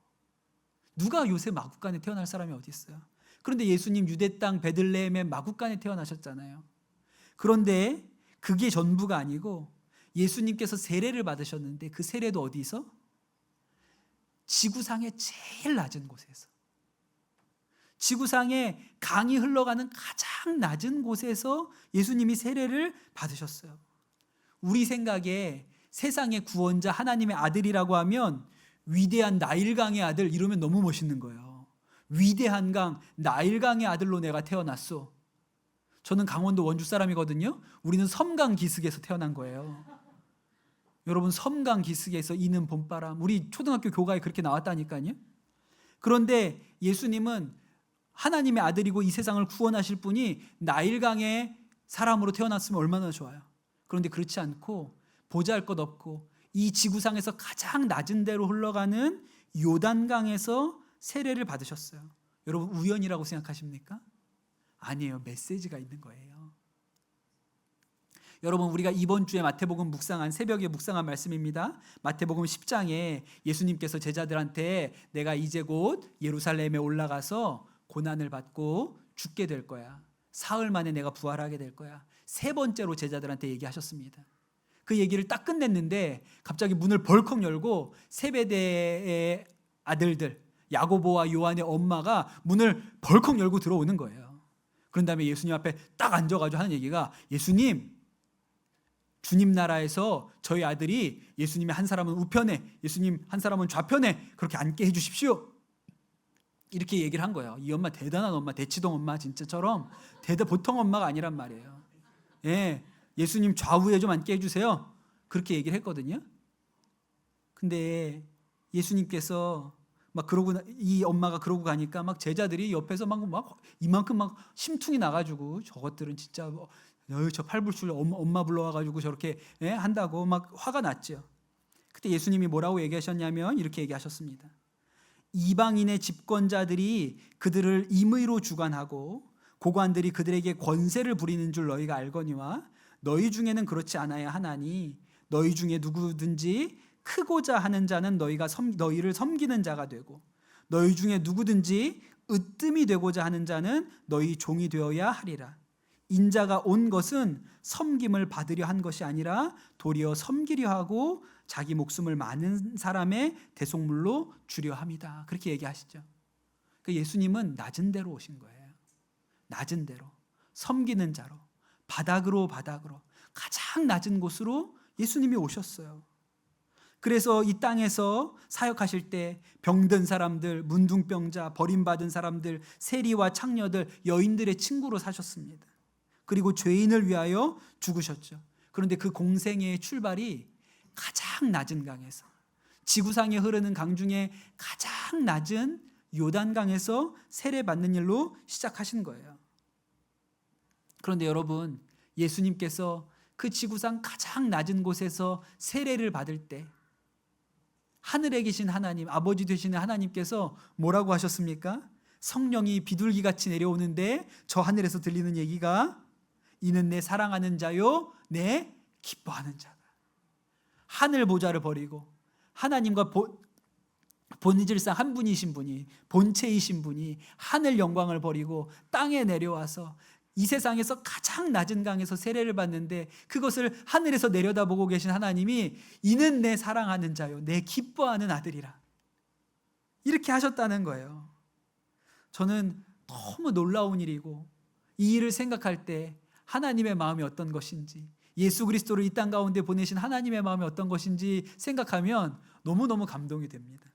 누가 요새 마구간에 태어날 사람이 어디 있어요? 그런데 예수님 유대 땅 베들레헴의 마구간에 태어나셨잖아요. 그런데 그게 전부가 아니고 예수님께서 세례를 받으셨는데 그 세례도 어디서? 지구상의 제일 낮은 곳에서. 지구상에 강이 흘러가는 가장 낮은 곳에서 예수님이 세례를 받으셨어요. 우리 생각에 세상의 구원자 하나님의 아들이라고 하면 위대한 나일강의 아들 이러면 너무 멋있는 거예요. 위대한 강 나일강의 아들로 내가 태어났어. 저는 강원도 원주 사람이거든요. 우리는 섬강 기슭에서 태어난 거예요. 여러분, 섬강 기슭에서 이는 봄바람, 우리 초등학교 교과에 그렇게 나왔다니까요. 그런데 예수님은 하나님의 아들이고 이 세상을 구원하실 분이 나일강의 사람으로 태어났으면 얼마나 좋아요. 그런데 그렇지 않고 보잘것없고 이 지구상에서 가장 낮은 데로 흘러가는 요단강에서 세례를 받으셨어요. 여러분, 우연이라고 생각하십니까? 아니에요. 메시지가 있는 거예요. 여러분, 우리가 이번 주에 마태복음 새벽에 묵상한 말씀입니다. 마태복음 10장에 예수님께서 제자들한테 내가 이제 곧 예루살렘에 올라가서 고난을 받고 죽게 될 거야. 사흘 만에 내가 부활하게 될 거야. 세 번째로 제자들한테 얘기하셨습니다. 그 얘기를 딱 끝냈는데 갑자기 문을 벌컥 열고 세베대의 아들들 야고보와 요한의 엄마가 문을 벌컥 열고 들어오는 거예요. 그런 다음에 예수님 앞에 딱 앉아가지고 하는 얘기가, 예수님, 주님 나라에서 저희 아들이 예수님의 한 사람은 우편에, 예수님 한 사람은 좌편에 그렇게 앉게 해주십시오. 이렇게 얘기를 한 거예요. 이 엄마 대단한 엄마, 대치동 엄마 진짜처럼 보통 엄마가 아니란 말이에요. 예, 예수님 좌우에 좀 앉게 해주세요. 그렇게 얘기를 했거든요. 근데 예수님께서 막 그러고 이 엄마가 그러고 가니까 막 제자들이 옆에서 막 이만큼 막 심퉁이 나가지고 저것들은 진짜 저 팔불출 엄마 불러와가지고 저렇게 한다고 막 화가 났죠. 그때 예수님이 뭐라고 얘기하셨냐면 이렇게 얘기하셨습니다. 이방인의 집권자들이 그들을 임의로 주관하고 고관들이 그들에게 권세를 부리는 줄 너희가 알거니와 너희 중에는 그렇지 않아야 하나니 너희 중에 누구든지 크고자 하는 자는 너희를 섬기는 자가 되고 너희 중에 누구든지 으뜸이 되고자 하는 자는 너희 종이 되어야 하리라. 인자가 온 것은 섬김을 받으려 한 것이 아니라 도리어 섬기려 하고 자기 목숨을 많은 사람의 대속물로 주려 함이다. 그렇게 얘기하시죠. 예수님은 낮은 데로 오신 거예요. 낮은 데로, 섬기는 자로, 바닥으로 가장 낮은 곳으로 예수님이 오셨어요. 그래서 이 땅에서 사역하실 때 병든 사람들, 문둥병자, 버림받은 사람들, 세리와 창녀들, 여인들의 친구로 사셨습니다. 그리고 죄인을 위하여 죽으셨죠. 그런데 그 공생애의 출발이 가장 낮은 강에서, 지구상에 흐르는 강 중에 가장 낮은 요단강에서 세례받는 일로 시작하신 거예요. 그런데 여러분, 예수님께서 그 지구상 가장 낮은 곳에서 세례를 받을 때 하늘에 계신 하나님, 아버지 되시는 하나님께서 뭐라고 하셨습니까? 성령이 비둘기같이 내려오는데 저 하늘에서 들리는 얘기가 이는 내 사랑하는 자요 내 기뻐하는 자다. 하늘 보좌를 버리고 하나님과 본질상 한 분이신 분이, 본체이신 분이 하늘 영광을 버리고 땅에 내려와서 이 세상에서 가장 낮은 강에서 세례를 받는데 그것을 하늘에서 내려다보고 계신 하나님이 이는 내 사랑하는 자요 내 기뻐하는 아들이라 이렇게 하셨다는 거예요. 저는 너무 놀라운 일이고 이 일을 생각할 때 하나님의 마음이 어떤 것인지, 예수 그리스도를 이 땅 가운데 보내신 하나님의 마음이 어떤 것인지 생각하면 너무너무 감동이 됩니다.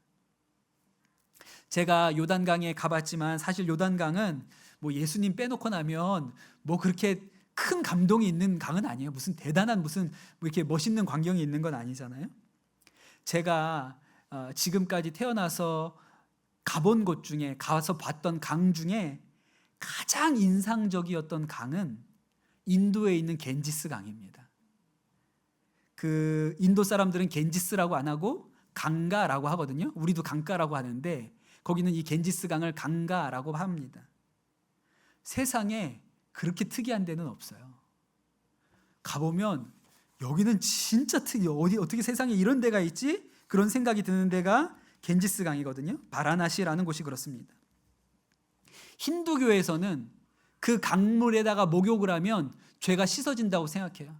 제가 요단강에 가봤지만 사실 요단강은 뭐 예수님 빼놓고 나면 뭐 그렇게 큰 감동이 있는 강은 아니에요. 무슨 대단한 뭐 이렇게 멋있는 광경이 있는 건 아니잖아요. 제가 지금까지 태어나서 가본 곳 중에, 가서 봤던 강 중에 가장 인상적이었던 강은 인도에 있는 겐지스 강입니다. 그 인도 사람들은 겐지스라고 안 하고 강가라고 하거든요. 우리도 강가라고 하는데 거기는 이 겐지스 강을 강가라고 합니다. 세상에 그렇게 특이한 데는 없어요. 가보면 여기는 진짜 어떻게 세상에 이런 데가 있지? 그런 생각이 드는 데가 겐지스 강이거든요. 바라나시라는 곳이 그렇습니다. 힌두교에서는 그 강물에다가 목욕을 하면 죄가 씻어진다고 생각해요.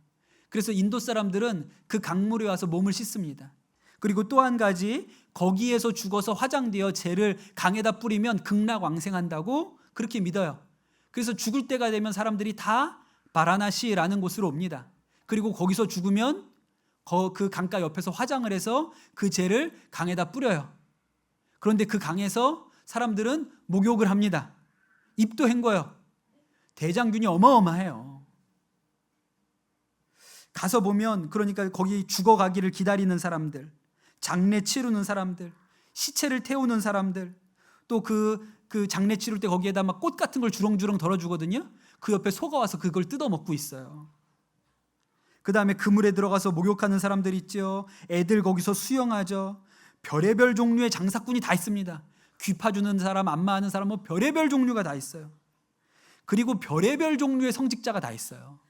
그래서 인도 사람들은 그 강물에 와서 몸을 씻습니다. 그리고 또 한 가지, 거기에서 죽어서 화장되어 죄를 강에다 뿌리면 극락왕생한다고 그렇게 믿어요. 그래서 죽을 때가 되면 사람들이 다 바라나시라는 곳으로 옵니다. 그리고 거기서 죽으면 그 강가 옆에서 화장을 해서 그 죄를 강에다 뿌려요. 그런데 그 강에서 사람들은 목욕을 합니다. 입도 헹궈요. 대장균이 어마어마해요. 가서 보면 그러니까 거기 죽어가기를 기다리는 사람들, 장례 치르는 사람들, 시체를 태우는 사람들, 또 그 장례 치를 때 거기에다 막 꽃 같은 걸 주렁주렁 덜어주거든요. 그 옆에 소가 와서 그걸 뜯어먹고 있어요. 그 다음에 그물에 들어가서 목욕하는 사람들 있죠. 애들 거기서 수영하죠. 별의별 종류의 장사꾼이 다 있습니다. 귀 파주는 사람, 안마하는 사람, 뭐 별의별 종류가 다 있어요. 그리고 별의별 종류의 성직자가 다 있어요.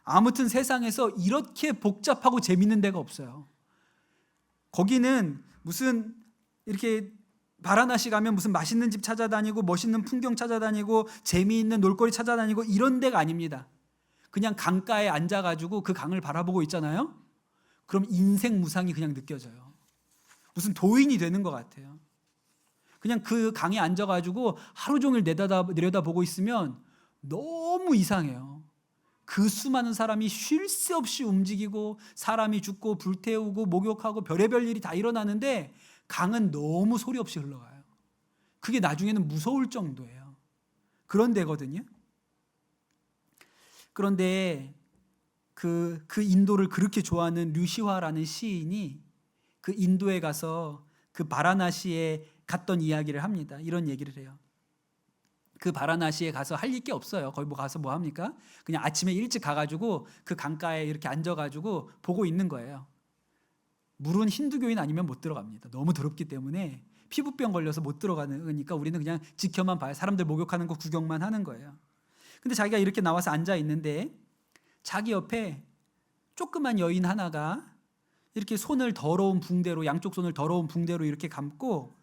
아무튼 세상에서 이렇게 복잡하고 재밌는 데가 없어요. 거기는 무슨 이렇게 바라나시 가면 무슨 맛있는 집 찾아다니고 멋있는 풍경 찾아다니고 재미있는 놀거리 찾아다니고 이런 데가 아닙니다. 그냥 강가에 앉아가지고 그 강을 바라보고 있잖아요. 그럼 인생 무상이 그냥 느껴져요. 무슨 도인이 되는 것 같아요. 그냥 그 강에 앉아가지고 하루 종일 내려다보고 있으면 너무 이상해요. 그 수많은 사람이 쉴 새 없이 움직이고 사람이 죽고 불태우고 목욕하고 별의별 일이 다 일어나는데 강은 너무 소리 없이 흘러가요. 그게 나중에는 무서울 정도예요. 그런 데거든요. 그런데 그 인도를 그렇게 좋아하는 류시화라는 시인이 그 인도에 가서 그 바라나시에 갔던 이야기를 합니다. 이런 얘기를 해요. 그 바라나시에 가서 할 게 없어요. 거기 뭐 가서 뭐 합니까? 그냥 아침에 일찍 가가지고 그 강가에 이렇게 앉아가지고 보고 있는 거예요. 물은 힌두교인 아니면 못 들어갑니다. 너무 더럽기 때문에 피부병 걸려서 못 들어가니까 우리는 그냥 지켜만 봐요. 사람들 목욕하는 거 구경만 하는 거예요. 근데 자기가 이렇게 나와서 앉아 있는데 자기 옆에 조그만 여인 하나가 이렇게 손을 더러운 붕대로, 양쪽 손을 더러운 붕대로 이렇게 감고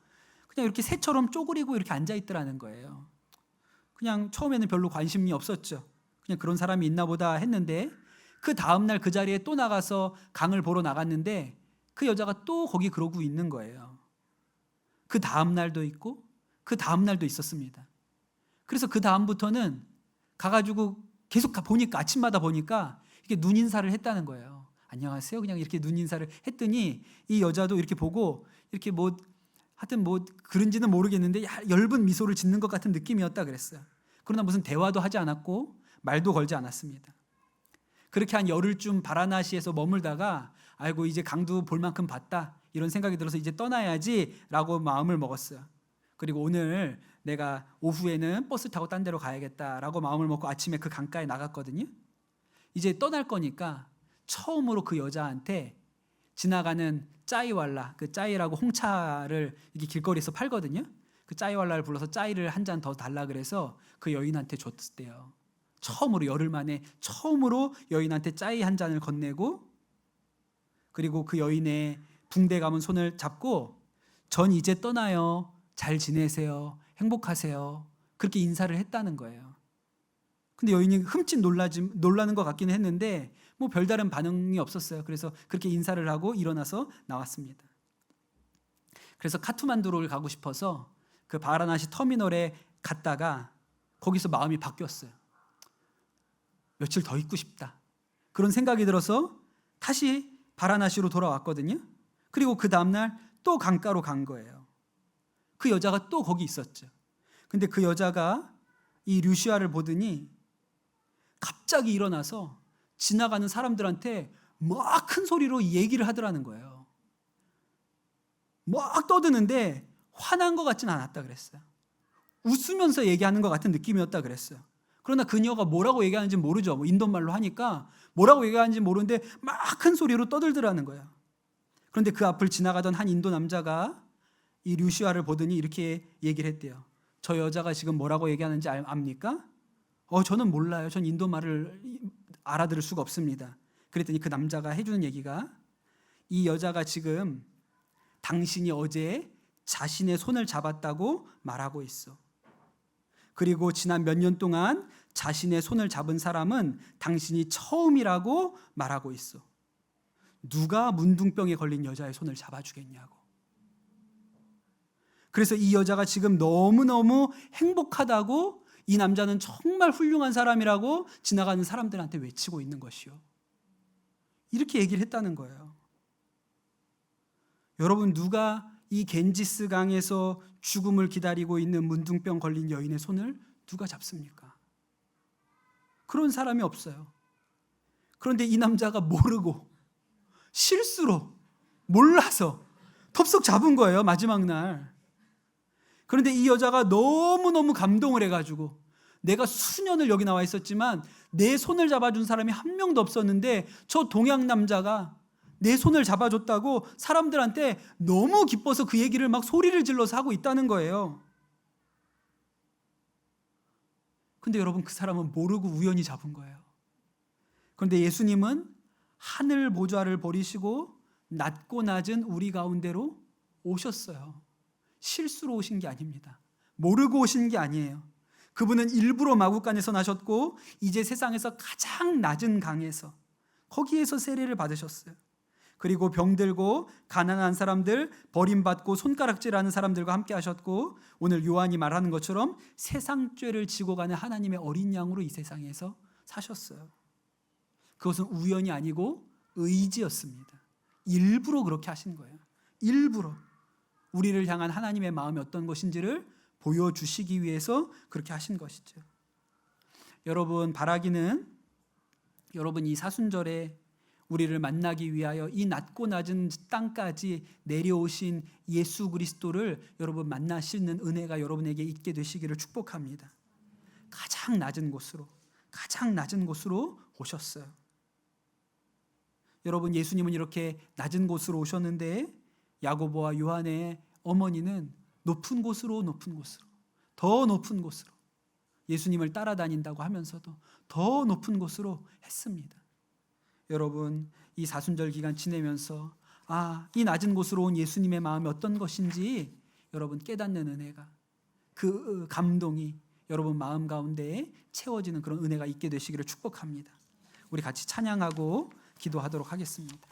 그냥 이렇게 새처럼 쪼그리고 이렇게 앉아 있더라는 거예요. 그냥 처음에는 별로 관심이 없었죠. 그냥 그런 사람이 있나 보다 했는데 그 다음날 그 자리에 또 나가서 강을 보러 나갔는데 그 여자가 또 거기 그러고 있는 거예요. 그 다음날도 있고 그 다음날도 있었습니다. 그래서 그 다음부터는 가가지고 계속 보니까 아침마다 보니까 이렇게 눈 인사를 했다는 거예요. 안녕하세요. 그냥 이렇게 눈 인사를 했더니 이 여자도 이렇게 보고 이렇게 하여튼 그런지는 모르겠는데 엷은 미소를 짓는 것 같은 느낌이었다 그랬어요. 그러나 무슨 대화도 하지 않았고 말도 걸지 않았습니다. 그렇게 한 열흘쯤 바라나시에서 머물다가 아이고 이제 강도 볼 만큼 봤다 이런 생각이 들어서 이제 떠나야지라고 마음을 먹었어요. 그리고 오늘 내가 오후에는 버스 타고 딴 데로 가야겠다라고 마음을 먹고 아침에 그 강가에 나갔거든요. 이제 떠날 거니까 처음으로 그 여자한테 지나가는 짜이왈라, 그 짜이라고 홍차를 이렇게 길거리에서 팔거든요. 그 짜이왈라를 불러서 짜이를 한 잔 더 달라 그래서 그 여인한테 줬대요. 처음으로 열흘 만에 처음으로 여인한테 짜이 한 잔을 건네고 그리고 그 여인의 붕대 감은 손을 잡고 전 이제 떠나요. 잘 지내세요. 행복하세요. 그렇게 인사를 했다는 거예요. 근데 여인이 흠칫 놀라는 것 같기는 했는데 별다른 반응이 없었어요. 그래서 그렇게 인사를 하고 일어나서 나왔습니다. 그래서 카트만두를 가고 싶어서 그 바라나시 터미널에 갔다가 거기서 마음이 바뀌었어요. 며칠 더 있고 싶다. 그런 생각이 들어서 다시 바라나시로 돌아왔거든요. 그리고 그 다음날 또 강가로 간 거예요. 그 여자가 또 거기 있었죠. 근데 그 여자가 이 류시아를 보더니 갑자기 일어나서 지나가는 사람들한테 막 큰 소리로 얘기를 하더라는 거예요. 막 떠드는데 화난 것 같진 않았다 그랬어요. 웃으면서 얘기하는 것 같은 느낌이었다 그랬어요. 그러나 그녀가 뭐라고 얘기하는지 모르죠. 인도말로 하니까 뭐라고 얘기하는지 모르는데 막 큰 소리로 떠들더라는 거예요. 그런데 그 앞을 지나가던 한 인도 남자가 이 류시아를 보더니 이렇게 얘기를 했대요. 저 여자가 지금 뭐라고 얘기하는지 압니까? 저는 몰라요. 전 인도말을 알아들을 수가 없습니다. 그랬더니 그 남자가 해주는 얘기가 이 여자가 지금 당신이 어제 자신의 손을 잡았다고 말하고 있어. 그리고 지난 몇 년 동안 자신의 손을 잡은 사람은 당신이 처음이라고 말하고 있어. 누가 문둥병에 걸린 여자의 손을 잡아주겠냐고. 그래서 이 여자가 지금 너무너무 행복하다고 이 남자는 정말 훌륭한 사람이라고 지나가는 사람들한테 외치고 있는 것이요. 이렇게 얘기를 했다는 거예요. 여러분, 누가 이 겐지스 강에서 죽음을 기다리고 있는 문둥병 걸린 여인의 손을 누가 잡습니까? 그런 사람이 없어요. 그런데 이 남자가 모르고 실수로 몰라서 덥석 잡은 거예요, 마지막 날. 그런데 이 여자가 너무너무 감동을 해가지고 내가 수년을 여기 나와 있었지만 내 손을 잡아준 사람이 한 명도 없었는데 저 동양 남자가 내 손을 잡아줬다고 사람들한테 너무 기뻐서 그 얘기를 막 소리를 질러서 하고 있다는 거예요. 근데 여러분, 그 사람은 모르고 우연히 잡은 거예요. 그런데 예수님은 하늘 보좌를 버리시고 낮고 낮은 우리 가운데로 오셨어요. 실수로 오신 게 아닙니다. 모르고 오신 게 아니에요. 그분은 일부러 마구간에서 나셨고 이제 세상에서 가장 낮은 강에서 거기에서 세례를 받으셨어요. 그리고 병들고 가난한 사람들, 버림받고 손가락질하는 사람들과 함께 하셨고 오늘 요한이 말하는 것처럼 세상 죄를 지고 가는 하나님의 어린 양으로 이 세상에서 사셨어요. 그것은 우연이 아니고 의지였습니다. 일부러 그렇게 하신 거예요. 일부러 우리를 향한 하나님의 마음이 어떤 것인지를 보여주시기 위해서 그렇게 하신 것이죠. 여러분, 바라기는 여러분 이 사순절에 우리를 만나기 위하여 이 낮고 낮은 땅까지 내려오신 예수 그리스도를 여러분 만나시는 은혜가 여러분에게 있게 되시기를 축복합니다. 가장 낮은 곳으로 오셨어요. 여러분, 예수님은 이렇게 낮은 곳으로 오셨는데 야고보와 요한의 어머니는 높은 곳으로 더 높은 곳으로 예수님을 따라다닌다고 하면서도 더 높은 곳으로 했습니다. 여러분, 이 사순절 기간 지내면서 이 낮은 곳으로 온 예수님의 마음이 어떤 것인지 여러분 깨닫는 은혜가, 그 감동이 여러분 마음 가운데 채워지는 그런 은혜가 있게 되시기를 축복합니다. 우리 같이 찬양하고 기도하도록 하겠습니다.